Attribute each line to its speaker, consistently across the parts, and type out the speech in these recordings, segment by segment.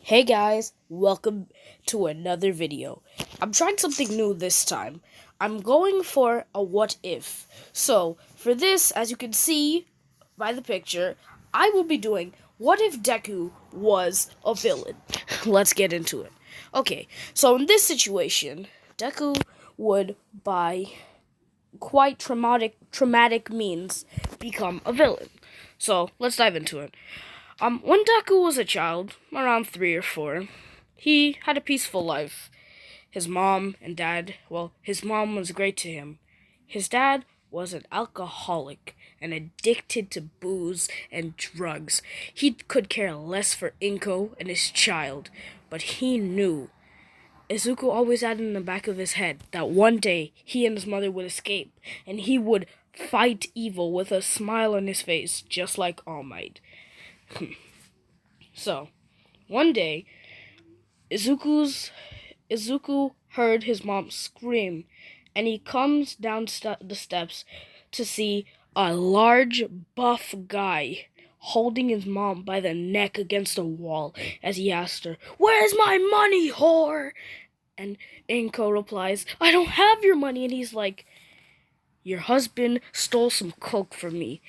Speaker 1: Hey guys, welcome to another video. I'm trying something new this time. I'm going for a what if. So, for this, as you can see by the picture, I will be doing what if Deku was a villain. Let's get into it. Okay, so in this situation, Deku would, by quite traumatic means, become a villain. So, let's dive into it. When Deku was a child, around 3 or 4, he had a peaceful life. His mom and dad, his mom was great to him. His dad was an alcoholic and addicted to booze and drugs. He could care less for Inko and his child, but he knew, Izuku always had in the back of his head, that one day he and his mother would escape, and he would fight evil with a smile on his face, just like All Might. So, one day, Izuku heard his mom scream, and he comes down the steps to see a large, buff guy holding his mom by the neck against a wall as he asked her, "Where's my money, whore?" And Inko replies, "I don't have your money." And he's like, "Your husband stole some coke from me."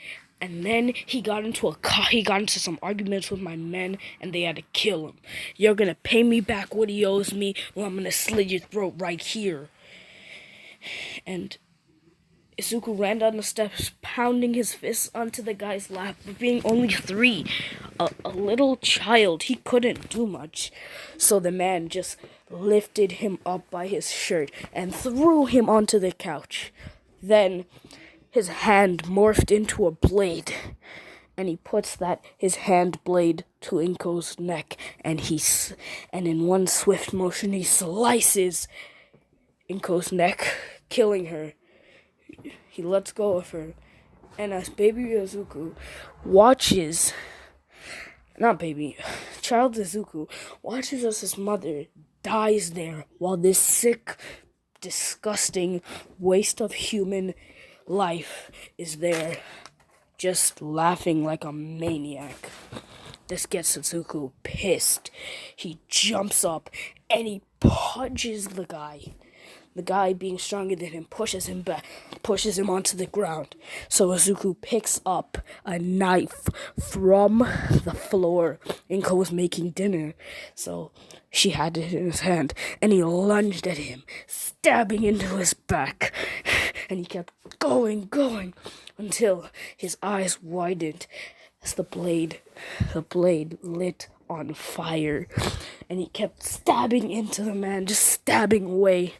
Speaker 1: And then he got into some arguments with my men, and they had to kill him. "You're gonna pay me back what he owes me, or I'm gonna slit your throat right here." And Izuku ran down the steps, pounding his fists onto the guy's lap. But being only 3, a little child, he couldn't do much. So the man just lifted him up by his shirt and threw him onto the couch. Then his hand morphed into a blade, and he puts his hand blade to Inko's neck, and in one swift motion he slices Inko's neck, killing her. He lets go of her, and as baby Izuku child Izuku watches as his mother dies there, while this sick, disgusting waste of human life is there, just laughing like a maniac. This gets Izuku pissed. He jumps up and he punches the guy. The guy, being stronger than him, pushes him onto the ground. So Izuku picks up a knife from the floor. Inko was making dinner, so she had it in his hand, and he lunged at him, stabbing into his back. And he kept going, until his eyes widened as the blade lit on fire. And he kept stabbing into the man, just stabbing away.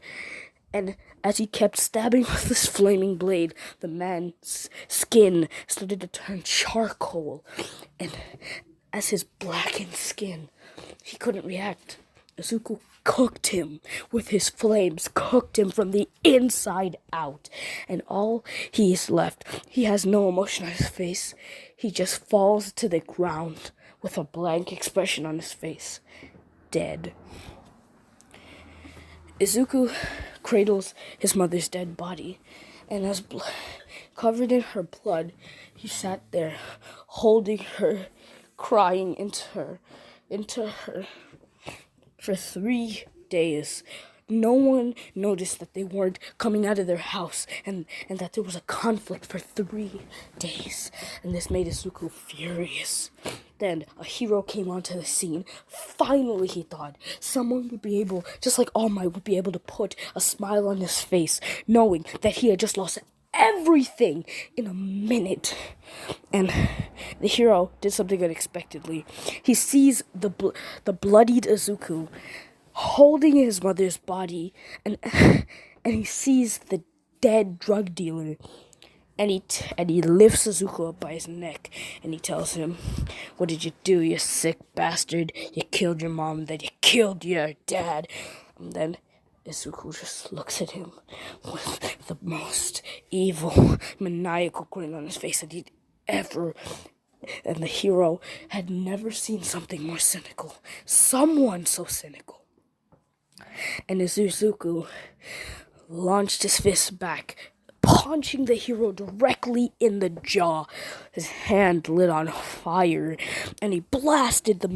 Speaker 1: And as he kept stabbing with this flaming blade, the man's skin started to turn charcoal. And as his blackened skin, he couldn't react. Izuku cooked him with his flames, cooked him from the inside out. And all he is left, he has no emotion on his face. He just falls to the ground with a blank expression on his face, dead. Izuku cradles his mother's dead body, and as covered in her blood, he sat there, holding her, crying into her. For 3 days, no one noticed that they weren't coming out of their house, and that there was a conflict for 3 days, and this made Izuku furious. Then a hero came onto the scene. Finally, he thought, someone would be able, just like All Might, would be able to put a smile on his face, knowing that he had just lost everything in a minute. And the hero did something unexpectedly. He sees the bloodied Izuku holding his mother's body, and he sees the dead drug dealer. And he lifts Izuku up by his neck, and he tells him, "What did you do, you sick bastard? You killed your mom, then you killed your dad." And then Izuku just looks at him with the most evil, maniacal grin on his face that he'd ever. And the hero had never seen something more cynical. Someone so cynical. And as Izuku launched his fist back, punching the hero directly in the jaw. His hand lit on fire, and he blasted the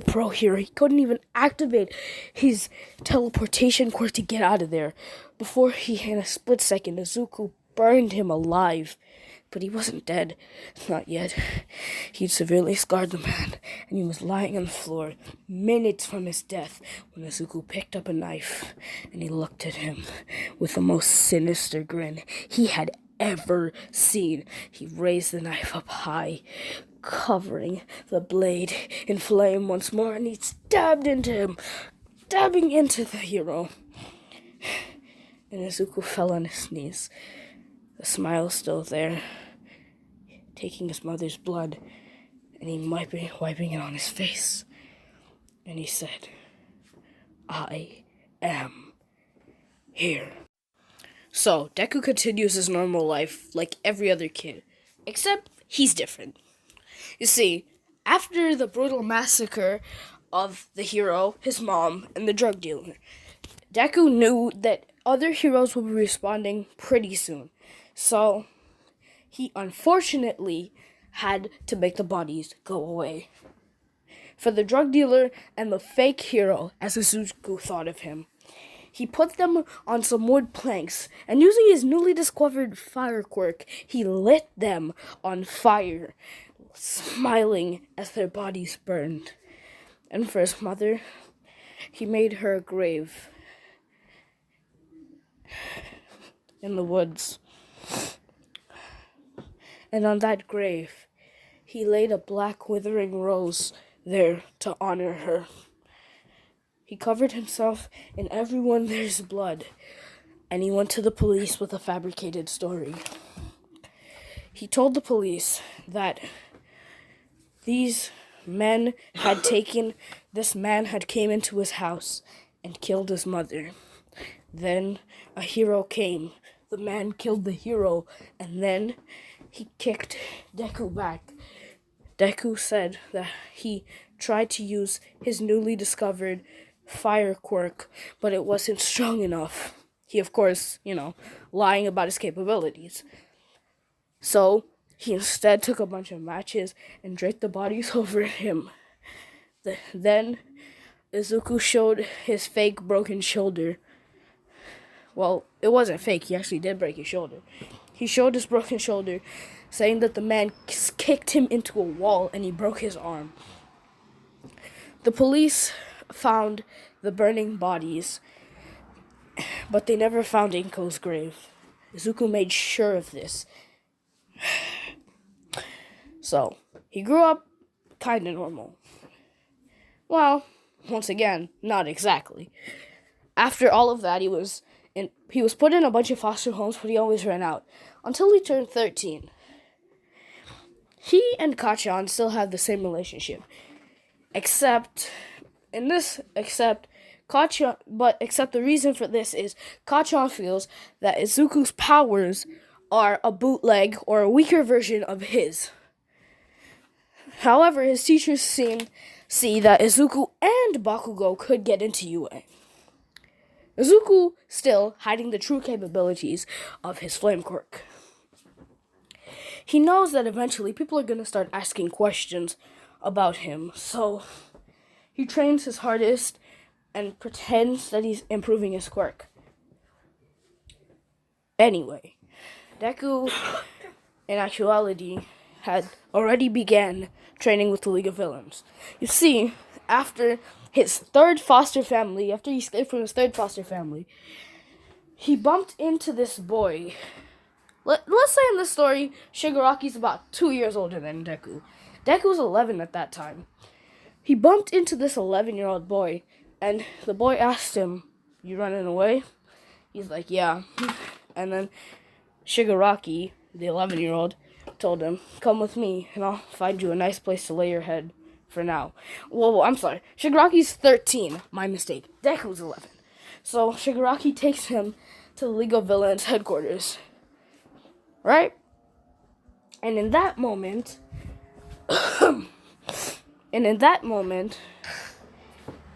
Speaker 1: pro hero. He couldn't even activate his teleportation quirk to get out of there. Before in a split second, Izuku burned him alive. But he wasn't dead. Not yet. He'd severely scarred the man, and he was lying on the floor, minutes from his death, when Izuku picked up a knife, and he looked at him with the most sinister grin he had ever seen. He raised the knife up high, covering the blade in flame once more, and he stabbing into the hero. And Izuku fell on his knees. The smile still there, taking his mother's blood, and he wiping it on his face. And he said, "I am here." So, Deku continues his normal life like every other kid, except he's different. You see, after the brutal massacre of the hero, his mom, and the drug dealer, Deku knew that other heroes will be responding pretty soon. So, he unfortunately had to make the bodies go away. For the drug dealer and the fake hero, as Izuku thought of him, he put them on some wood planks, and using his newly discovered fire quirk, he lit them on fire, smiling as their bodies burned. And for his mother, he made her a grave in the woods. And on that grave, he laid a black withering rose there to honor her. He covered himself in everyone there's blood, and he went to the police with a fabricated story. He told the police that this man had came into his house and killed his mother. Then a hero came. The man killed the hero, and then he kicked Deku back. Deku said that he tried to use his newly discovered fire quirk, but it wasn't strong enough. He, of course, lying about his capabilities. So, he instead took a bunch of matches and draped the bodies over him. Then, Izuku showed his fake broken shoulder. Well, it wasn't fake. He actually did break his shoulder. He showed his broken shoulder, saying that the man kicked him into a wall and he broke his arm. The police found the burning bodies, but they never found Inko's grave. Izuku made sure of this. So, he grew up kinda normal. Well, once again, not exactly. After all of that, he was put in a bunch of foster homes, but he always ran out. Until he turned 13. He and Kachan still have the same relationship. Except the reason for this is Kachan feels that Izuku's powers are a bootleg or a weaker version of his. However, his teachers see that Izuku and Bakugo could get into UA. Izuku still hiding the true capabilities of his flame quirk. He knows that eventually people are going to start asking questions about him, so he trains his hardest and pretends that he's improving his quirk. Anyway, Deku, in actuality, had already began training with the League of Villains. You see, after he escaped from his third foster family, he bumped into this boy. Let's say in this story, Shigaraki's about 2 years older than Deku. Deku's 11 at that time. He bumped into this 11-year-old boy, and the boy asked him, "You running away?" He's like, "Yeah." And then Shigaraki, the 11-year-old, told him, "Come with me, and I'll find you a nice place to lay your head for now." Whoa, I'm sorry. Shigaraki's 13. My mistake. Deku's 11. So Shigaraki takes him to the League of Villains headquarters. Right? And in that moment,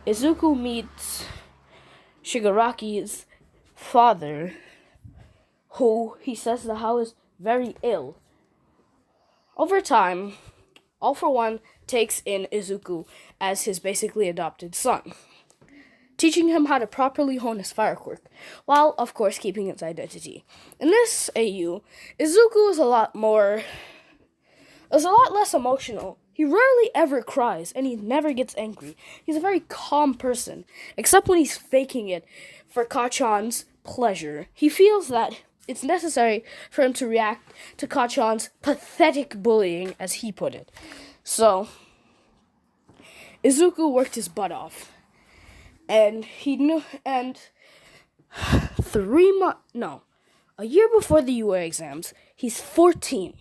Speaker 1: Izuku meets Shigaraki's father, who he says the how is very ill. Over time, All For One takes in Izuku as his basically adopted son, teaching him how to properly hone his fire quirk, while of course keeping his identity. In this AU, Izuku is a lot less emotional. He rarely ever cries, and he never gets angry. He's a very calm person, except when he's faking it for Kachan's pleasure. He feels that it's necessary for him to react to Kachan's pathetic bullying, as he put it. So, Izuku worked his butt off. And a year before the UA exams, he's 14.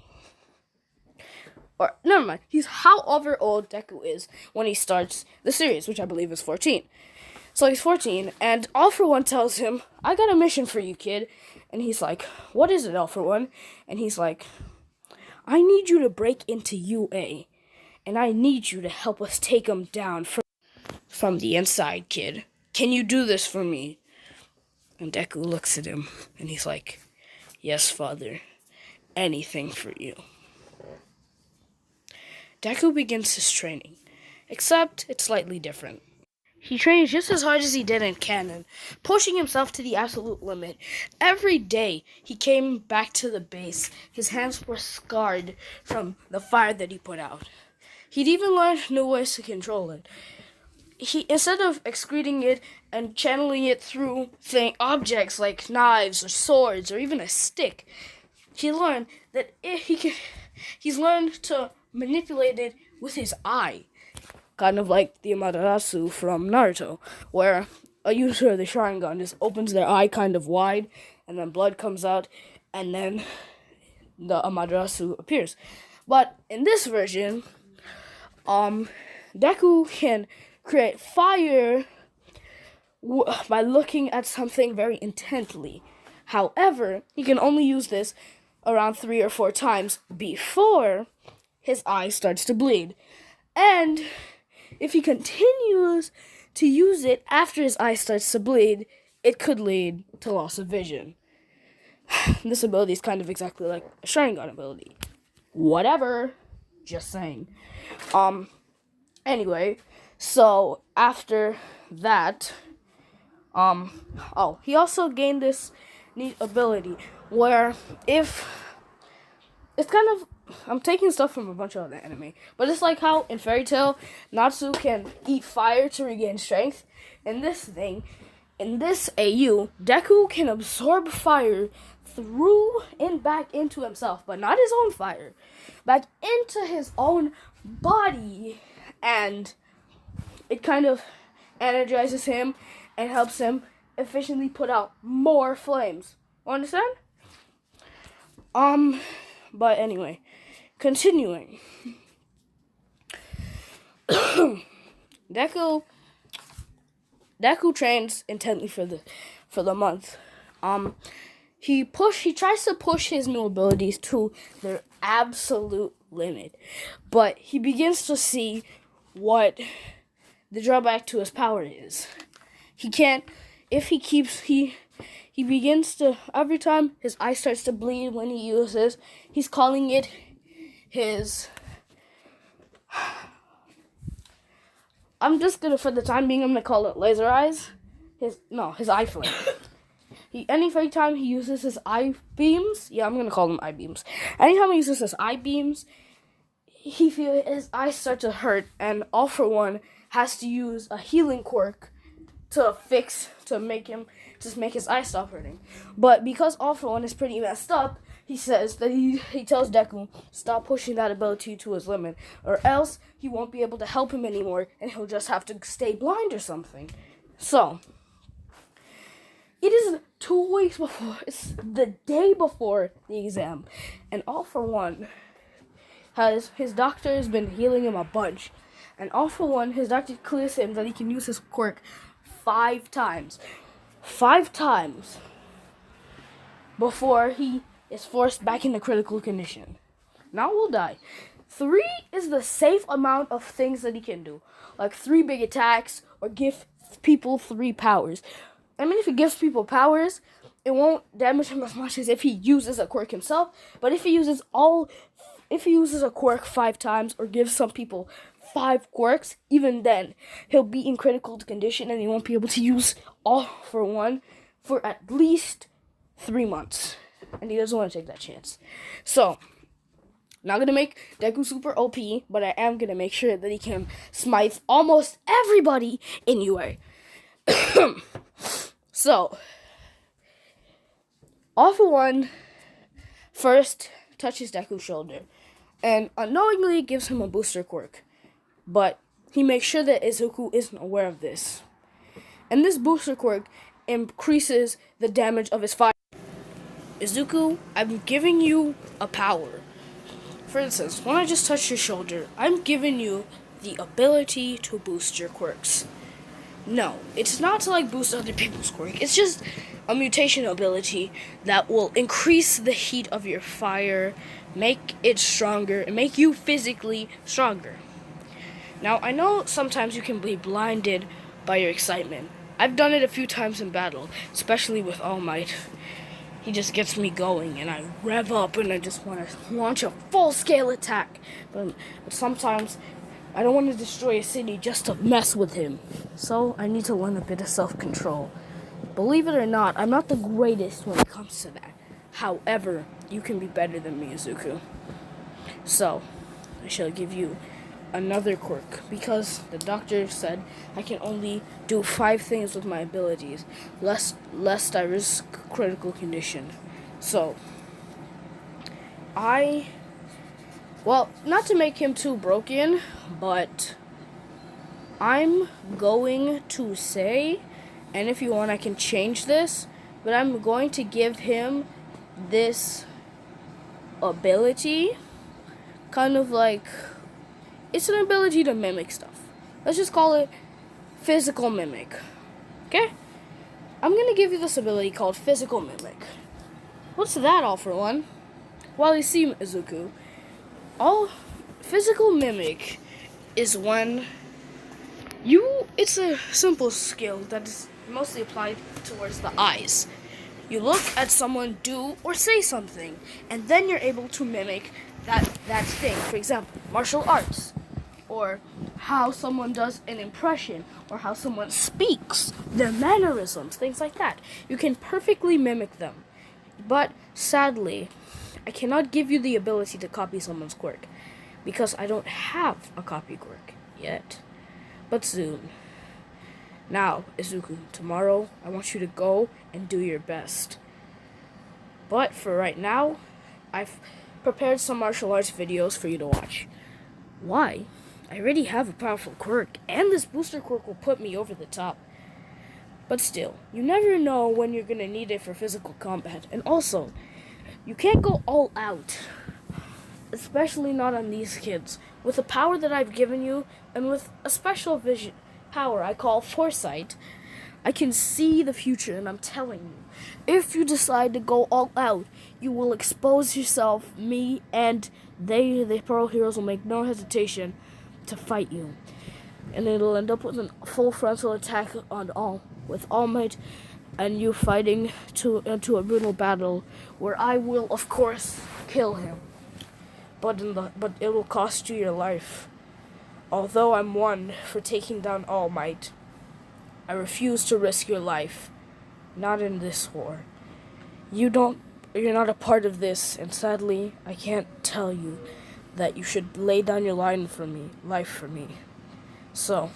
Speaker 1: Or, never mind, he's however old Deku is when he starts the series, which I believe is 14. So he's 14, and All For One tells him, I got a mission for you, kid. And he's like, what is it, All For One? And he's like, I need you to break into UA, and I need you to help us take him down from the inside, kid. Can you do this for me? And Deku looks at him, and he's like, yes, father. Anything for you. Deku begins his training, except it's slightly different. He trains just as hard as he did in canon, pushing himself to the absolute limit. Every day he came back to the base, his hands were scarred from the fire that he put out. He'd even learned new ways to control it. Instead of excreting it and channeling it through, say, objects like knives or swords or even a stick, he learned that he's learned to manipulate it with his eye. Kind of like the Amaterasu from Naruto, where a user of the Sharingan just opens their eye kind of wide, and then blood comes out, and then the Amaterasu appears. But in this version, Deku can create fire by looking at something very intently. However, he can only use this around 3 or 4 times before his eye starts to bleed. And if he continues to use it after his eye starts to bleed, it could lead to loss of vision. This ability is kind of exactly like a Sharingan ability. Whatever. Just saying. Anyway, so after that, he also gained this neat ability where if it's kind of, I'm taking stuff from a bunch of other anime, but it's like how in Fairy Tail, Natsu can eat fire to regain strength. In this AU, Deku can absorb fire through and back into himself, but not his own fire, back into his own body, and it kind of energizes him and helps him efficiently put out more flames. Understand? But anyway, continuing. Deku trains intently for the month. He tries to push his new abilities to their absolute limit, but he begins to see what the drawback to his power is. He begins to, every time his eye starts to bleed when he uses, he's calling it his, for the time being, I'm gonna call it laser eyes. His eye flame. Every time he uses his eye beams, I'm gonna call them eye beams. Anytime he uses his eye beams, he feels his eyes start to hurt, and All For One has to use a healing quirk to make his eyes stop hurting. But because All For One is pretty messed up, he says that he tells Deku, stop pushing that ability to his limit, or else he won't be able to help him anymore, and he'll just have to stay blind or something. So, it is 2 weeks before, it's the day before the exam, and All For One his doctor has been healing him a bunch, and All For One, his doctor clears him that he can use his quirk 5 times. 5 times before he is forced back into critical condition. Now we'll die. 3 is the safe amount of things that he can do, like 3 big attacks or give people 3 powers. I mean, if he gives people powers, it won't damage him as much as if he uses a quirk himself. But if he uses a quirk 5 times or gives some people 5 quirks, even then he'll be in critical condition and he won't be able to use all for one for at least 3 months. And he doesn't want to take that chance. So, not gonna make Deku super OP, but I am gonna make sure that he can smite almost everybody in UA. So, All For One first touches Deku's shoulder and unknowingly gives him a booster quirk. But he makes sure that Izuku isn't aware of this. And this booster quirk increases the damage of his fire. Izuku, I'm giving you a power. For instance, when I just touch your shoulder, I'm giving you the ability to boost your quirks. No, it's not to like boost other people's quirk. It's just a mutation ability that will increase the heat of your fire, make it stronger, and make you physically stronger. Now, I know sometimes you can be blinded by your excitement. I've done it a few times in battle, especially with All Might. He just gets me going, and I rev up, and I just want to launch a full-scale attack. But sometimes, I don't want to destroy a city just to mess with him. So, I need to learn a bit of self-control. Believe it or not, I'm not the greatest when it comes to that. However, you can be better than me, Izuku. So, I shall give you another quirk, because the doctor said I can only do 5 things with my abilities, lest I risk critical condition. So, not to make him too broken, but I'm going to say, and if you want I can change this, but I'm going to give him this ability, kind of like, it's an ability to mimic stuff. Let's just call it physical mimic. Okay? I'm gonna give you this ability called physical mimic. What's that, All For One? Well, you see, Izuku, physical mimic is when it's a simple skill that is mostly applied towards the eyes. You look at someone do or say something, and then you're able to mimic that thing. For example, martial arts, or how someone does an impression, or how someone speaks, their mannerisms, things like that. You can perfectly mimic them. But sadly, I cannot give you the ability to copy someone's quirk, because I don't have a copy quirk yet. But soon. Now, Izuku, tomorrow I want you to go and do your best. But for right now, I've prepared some martial arts videos for you to watch. Why? I already have a powerful quirk, and this booster quirk will put me over the top. But still, you never know when you're gonna need it for physical combat. And also, you can't go all out, especially not on these kids. With the power that I've given you, and with a special vision power I call foresight, I can see the future, and I'm telling you, if you decide to go all out, you will expose yourself, me, and the Pearl Heroes will make no hesitation to fight you. And it'll end up with a full frontal attack with All Might, and you fighting into a brutal battle where I will, of course, kill him. But it will cost you your life. Although I'm one for taking down All Might, I refuse to risk your life. Not in this war. You're not a part of this, and sadly, I can't tell you that you should lay down your life for me. So,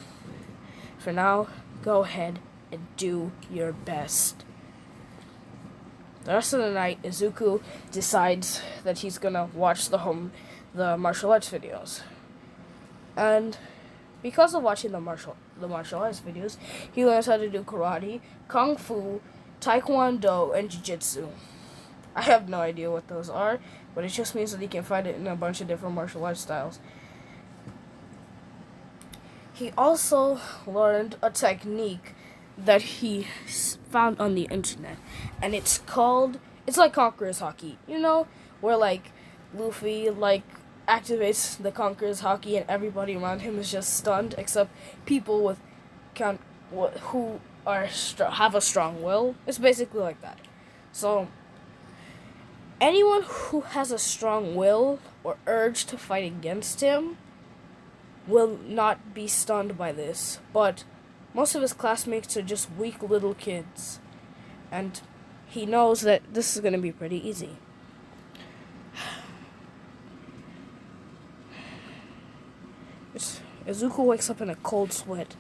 Speaker 1: for now, go ahead and do your best. The rest of the night, Izuku decides that he's gonna watch the martial arts videos. And because of watching the martial arts videos, he learns how to do karate, kung fu, taekwondo, and jiu-jitsu. I have no idea what those are, but it just means that he can fight it in a bunch of different martial arts styles. He also learned a technique that he found on the internet, and it's like Conqueror's Hockey. You know, where like Luffy activates the Conqueror's Hockey and everybody around him is just stunned, except people who have a strong will. It's basically like that. So, anyone who has a strong will or urge to fight against him will not be stunned by this, but most of his classmates are just weak little kids, and he knows that this is going to be pretty easy. Izuku wakes up in a cold sweat,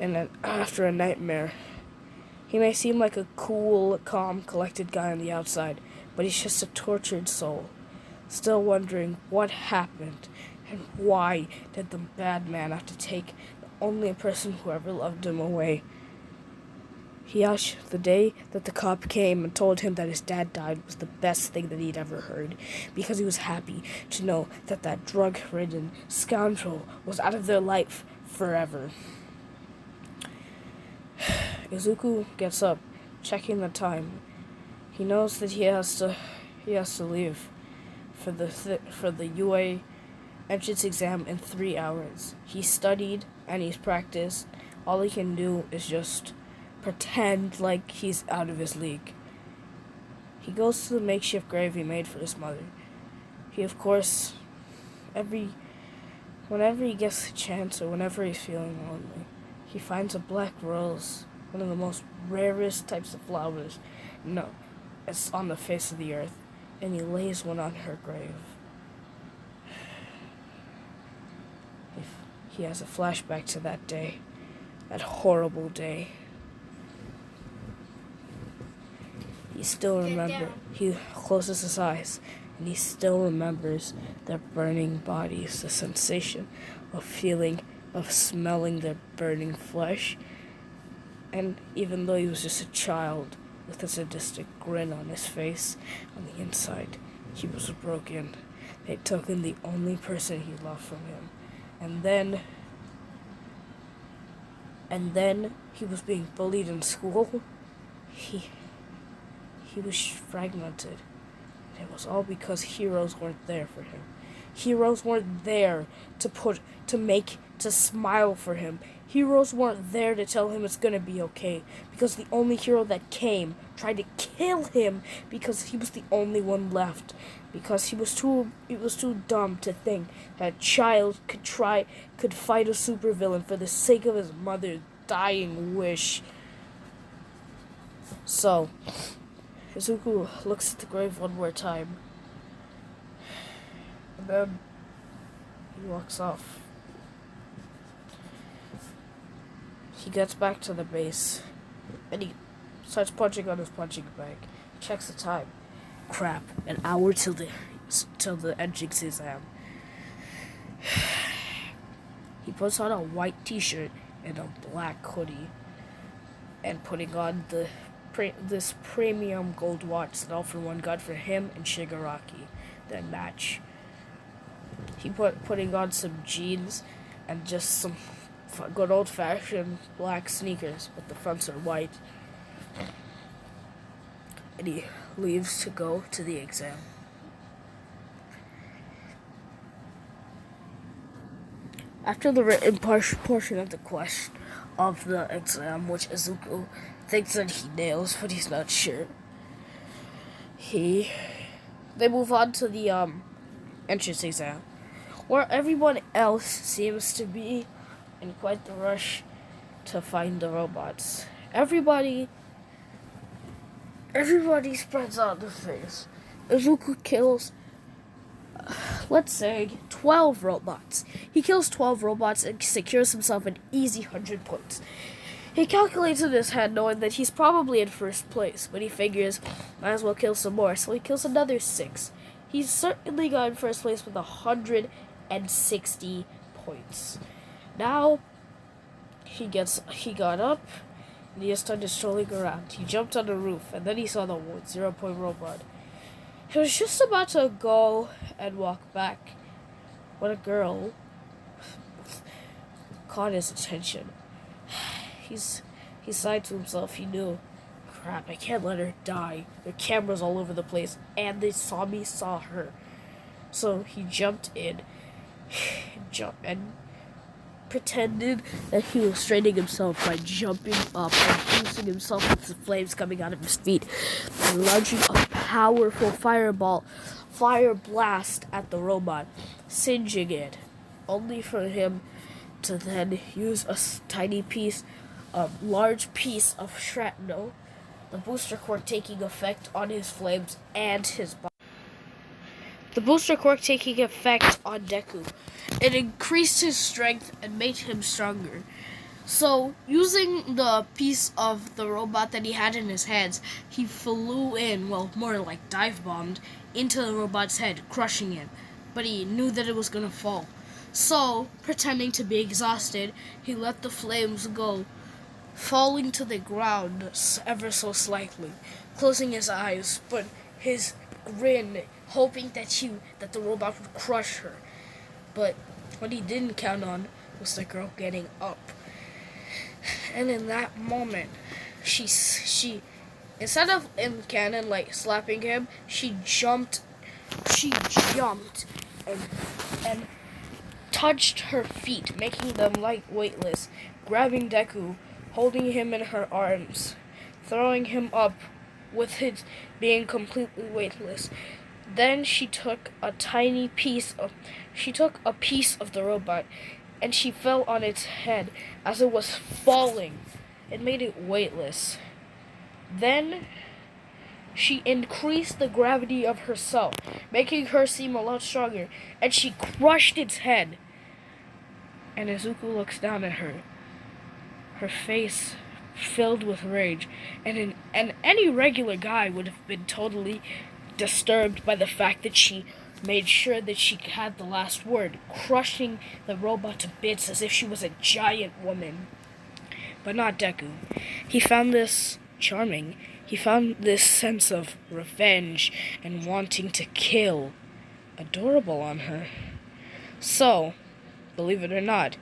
Speaker 1: and after a nightmare. He may seem like a cool, calm, collected guy on the outside, but he's just a tortured soul, still wondering what happened and why did the bad man have to take the only person who ever loved him away. The day that the cop came and told him that his dad died was the best thing that he'd ever heard, because he was happy to know that that drug-ridden scoundrel was out of their life forever. Izuku gets up, checking the time. He knows that he has to leave for the UA entrance exam in 3 hours. He studied and he's practiced. All he can do is just pretend like he's out of his league. He goes to the makeshift grave he made for his mother. He, of course, whenever he gets a chance or whenever he's feeling lonely, he finds a black rose, one of the most rarest types of flowers. No, it's on the face of the earth, and he lays one on her grave. He has a flashback to that day, that horrible day. He closes his eyes, and he still remembers their burning bodies, the sensation of smelling their burning flesh. And even though he was just a child with a sadistic grin on his face, on the inside, he was broken. They'd taken the only person he loved from him. And then he was being bullied in school. He was fragmented. And it was all because heroes weren't there for him. Heroes weren't there to smile for him. Heroes weren't there to tell him it's gonna be okay, because the only hero that came tried to kill him because he was the only one left. Because he was too dumb to think that a child could fight a supervillain for the sake of his mother's dying wish. So, Izuku looks at the grave one more time, and then he walks off. He gets back to the base, and he starts punching on his punching bag. Checks the time. Crap, an hour till the entrance exam. He puts on a white t-shirt and a black hoodie, and putting on this premium gold watch that All For One got for him and Shigaraki, their match. He putting on some jeans and just some good old-fashioned black sneakers, but the fronts are white. And he leaves to go to the exam. After the written portion of the exam, which Izuku thinks that he nails, but he's not sure, they move on to the entrance exam, where everyone else seems to be in quite the rush to find the robots. Everybody spreads out the face. Izuku kills, let's say, 12 robots. He kills 12 robots and secures himself an easy 100 points. He calculates in his head knowing that he's probably in first place, but he figures, might as well kill some more, so he kills another 6. He's certainly got in first place with 160 points. Now, he got up, and he started strolling around. He jumped on the roof, and then he saw the 0-point robot. He was just about to go and walk back when a girl caught his attention. He sighed to himself. He knew, crap, I can't let her die. There are cameras all over the place, and they saw her. So he jumped in, and pretended that he was straining himself by jumping up and boosting himself with the flames coming out of his feet and launching a powerful fire blast at the robot, singeing it, only for him to then use a large piece of shrapnel, the booster core taking effect on his flames and his body. The booster core taking effect on Deku. It increased his strength and made him stronger. So, using the piece of the robot that he had in his hands, he flew in, well, more like dive-bombed, into the robot's head, crushing him. But he knew that it was gonna fall. So, pretending to be exhausted, he let the flames go, falling to the ground ever so slightly, closing his eyes, but his grin, hoping that the robot would crush her. But what he didn't count on was the girl getting up. And in that moment, she instead of in canon like slapping him, she jumped and touched her feet, making them weightless, grabbing Deku, holding him in her arms, throwing him up with it being completely weightless. Then she took a piece of the robot and she fell on its head as it was falling. It made it weightless. Then she increased the gravity of herself, making her seem a lot stronger, and she crushed its head. And Izuku looks down at her, her face filled with rage, and any regular guy would have been totally disturbed by the fact that she made sure that she had the last word, crushing the robot to bits as if she was a giant woman. But not Deku. He found this charming. He found this sense of revenge and wanting to kill adorable on her. So, believe it or not,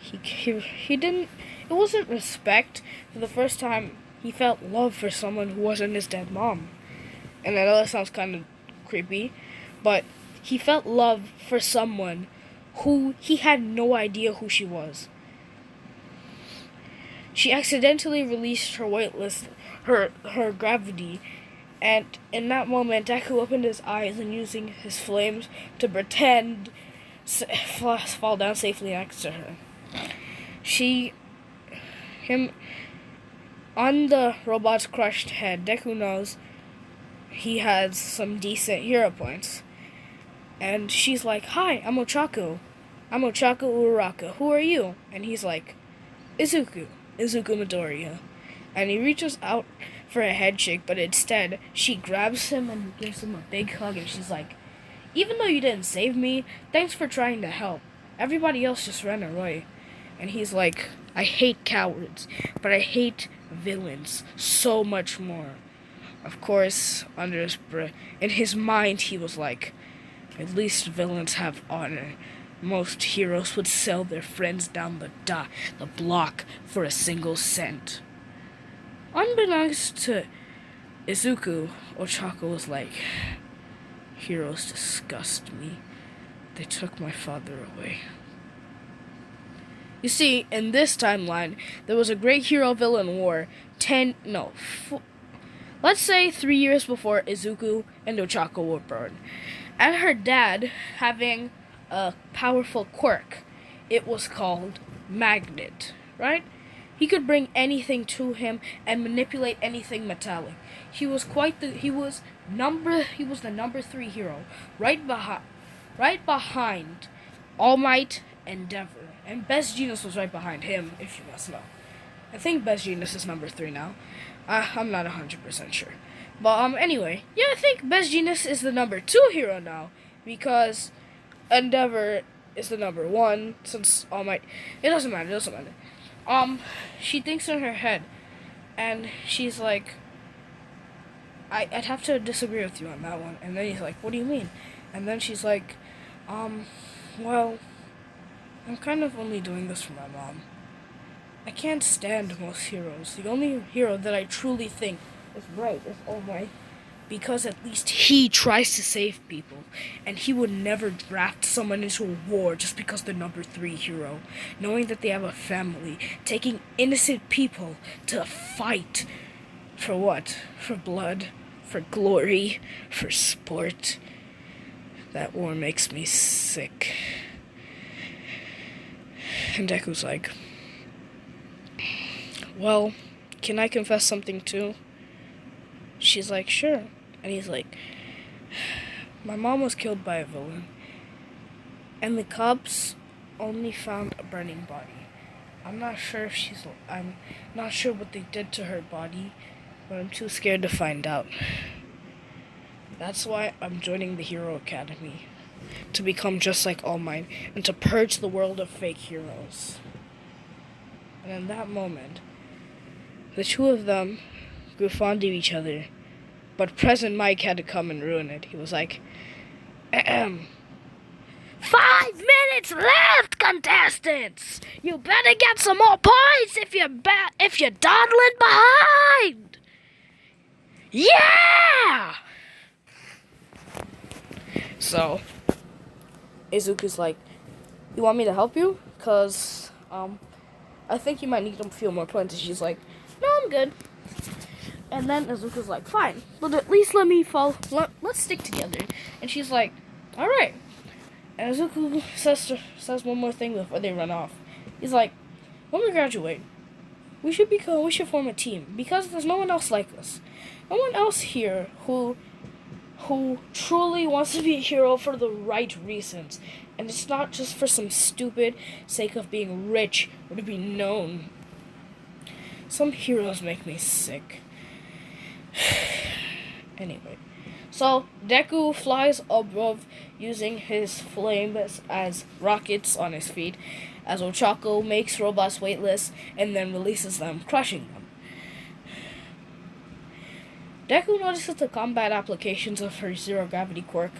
Speaker 1: he didn't. It wasn't respect. For the first time, he felt love for someone who wasn't his dead mom. And I know that sounds kind of creepy, but he felt love for someone who he had no idea who she was. She accidentally released her gravity, and in that moment, Deku opened his eyes and using his flames to pretend fall down safely next to her. On the robot's crushed head, Deku knows he has some decent hero points. And she's like, "Hi, I'm Ochaku. I'm Ochaku Uraraka. Who are you?" And he's like, Izuku Midoriya. And he reaches out for a headshake, but instead, she grabs him and gives him a big hug, and she's like, "Even though you didn't save me, thanks for trying to help. Everybody else just ran away." And he's like, "I hate cowards, but I hate villains so much more." Of course, in his mind, he was like, "At least villains have honor. Most heroes would sell their friends down the block for a single cent." Unbeknownst to Izuku, Ochaku was like, "Heroes disgust me. They took my father away." You see, in this timeline, there was a great hero-villain war let's say 3 years before Izuku and Ochaku were born. And her dad having a powerful quirk. It was called Magnet, right? He could bring anything to him and manipulate anything metallic. He was the number 3 hero, right behind All Might and Endeavor. And Best Genius was right behind him, if you must know. I think Best Genius is number 3 now. I'm not 100% sure. But anyway, yeah, I think Best Genius is the number 2 hero now, because Endeavor is the number 1, since All Might. It doesn't matter. She thinks in her head, and she's like, I'd have to disagree with you on that one. And then he's like, "What do you mean?" And then she's like, well, I'm kind of only doing this for my mom. I can't stand most heroes. The only hero that I truly think is right is All Might. because at least he tries to save people, and he would never draft someone into a war just because they're number 3 hero, knowing that they have a family, taking innocent people to fight for what? For blood, for glory, for sport. That war makes me sick. And Deku's like, well, can I confess something too? She's like, sure. And he's like, my mom was killed by a villain, and the cops only found a burning body. I'm not sure what they did to her body, but I'm too scared to find out. That's why I'm joining the Hero Academy, to become just like All Might, and to purge the world of fake heroes. And in that moment, the two of them grew fond of each other, but President Mike had to come and ruin it. He was like, 5 minutes left, contestants! You better get some more points if you're dawdling behind! Yeah! So, Izuku's like, you want me to help you? Because, I think you might need a few more points. And she's like, no, I'm good. And then Izuku's like, fine, but at least let me fall. Let's stick together. And she's like, all right. And Izuku says one more thing before they run off. He's like, when we graduate, we should form a team, because there's no one else like us. No one else here who truly wants to be a hero for the right reasons. And it's not just for some stupid sake of being rich or to be known. Some heroes make me sick. Anyway, so Deku flies above using his flames as rockets on his feet, as Ochako makes robots weightless and then releases them, crushing them. Deku notices the combat applications of her zero-gravity quirk,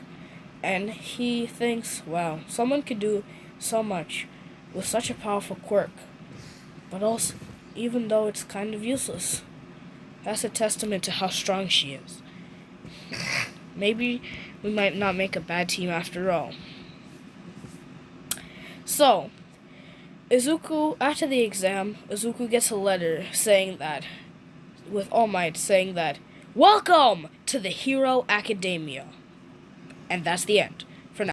Speaker 1: and he thinks, wow, someone could do so much with such a powerful quirk, but also, even though it's kind of useless, that's a testament to how strong she is. Maybe we might not make a bad team after all. So, after the exam, Izuku gets a letter saying that, with All Might, saying that, welcome to the Hero Academia. And that's the end.